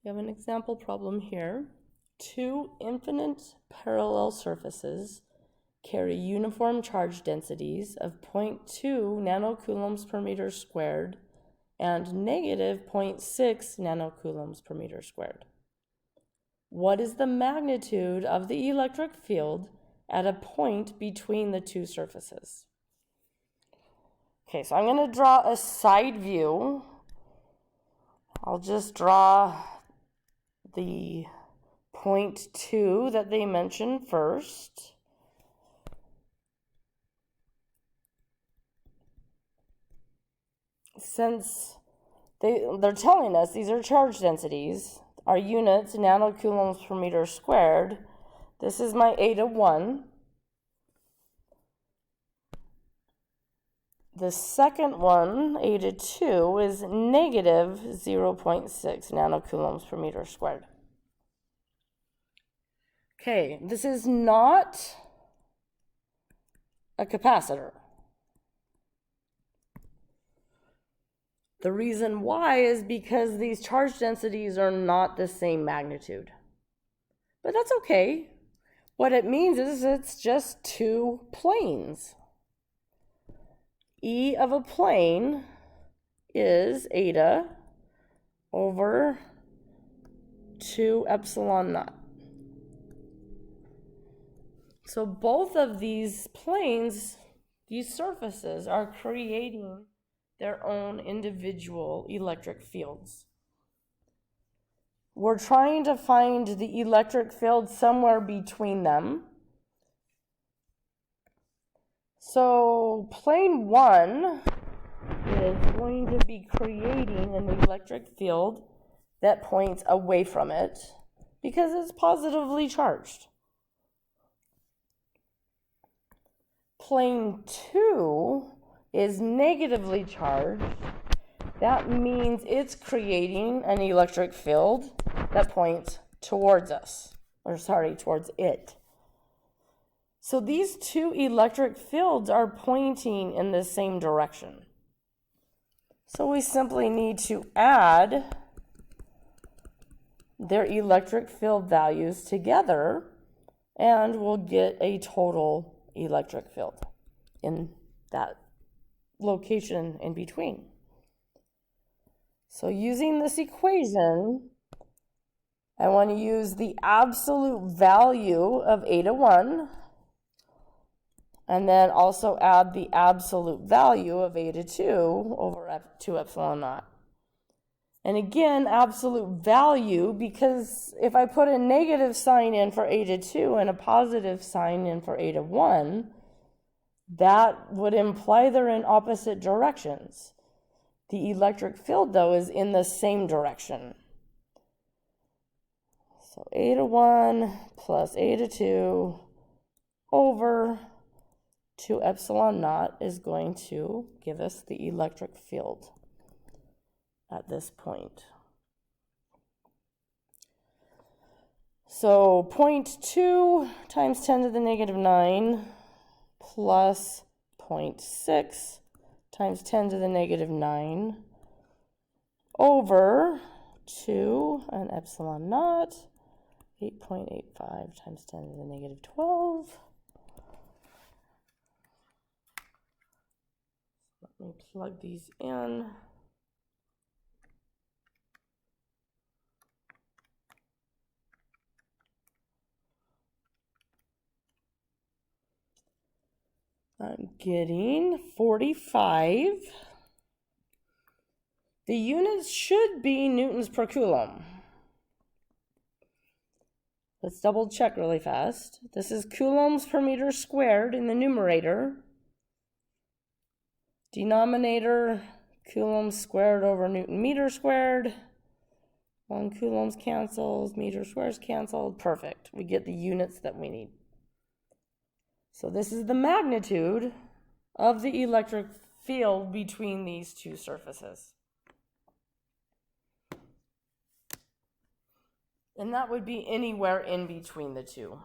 We have an example problem here. Two infinite parallel surfaces carry uniform charge densities of 0.2 nanocoulombs per meter squared and negative 0.6 nanocoulombs per meter squared. What is the magnitude of the electric field at a point between the two surfaces? Okay, so I'm going to draw a side view. I'll just draw the 0.2 that they mentioned first. Since they're telling us these are charge densities, our units, nanocoulombs per meter squared, this is my eta 1. The second one, eta 2, is negative 0.6 nanocoulombs per meter squared. Okay, this is not a capacitor. The reason why is because these charge densities are not the same magnitude. But that's okay. What it means is it's just two planes. E of a plane is eta over 2 epsilon naught. So both of these planes, these surfaces, are creating their own individual electric fields. We're trying to find the electric field somewhere between them. So plane 1 is going to be creating an electric field that points away from it because it's positively charged. Plane 2 is negatively charged. That means it's creating an electric field that points towards us, towards it. So these two electric fields are pointing in the same direction. So we simply need to add their electric field values together, and we'll get a total electric field in that location in between. So using this equation, I want to use the absolute value of eta 1 and then also add the absolute value of eta 2 over 2 epsilon naught. And again, absolute value, because if I put a negative sign in for eta 2 and a positive sign in for eta 1, that would imply they're in opposite directions. The electric field, though, is in the same direction. So eta 1 plus eta 2 over 2 epsilon naught is going to give us the electric field at this point. So 0.2 times 10 to the negative 9 plus 0.6 times 10 to the negative 9 over 2 and epsilon naught, 8.85 times 10 to the negative 12. Let me plug these in. I'm getting 45. The units should be newtons per coulomb. Let's double check really fast. This is coulombs per meter squared in the numerator. Denominator, coulombs squared over newton meter squared. 1 coulombs cancels, meter squares canceled. Perfect. We get the units that we need. So this is the magnitude of the electric field between these two surfaces. And that would be anywhere in between the two.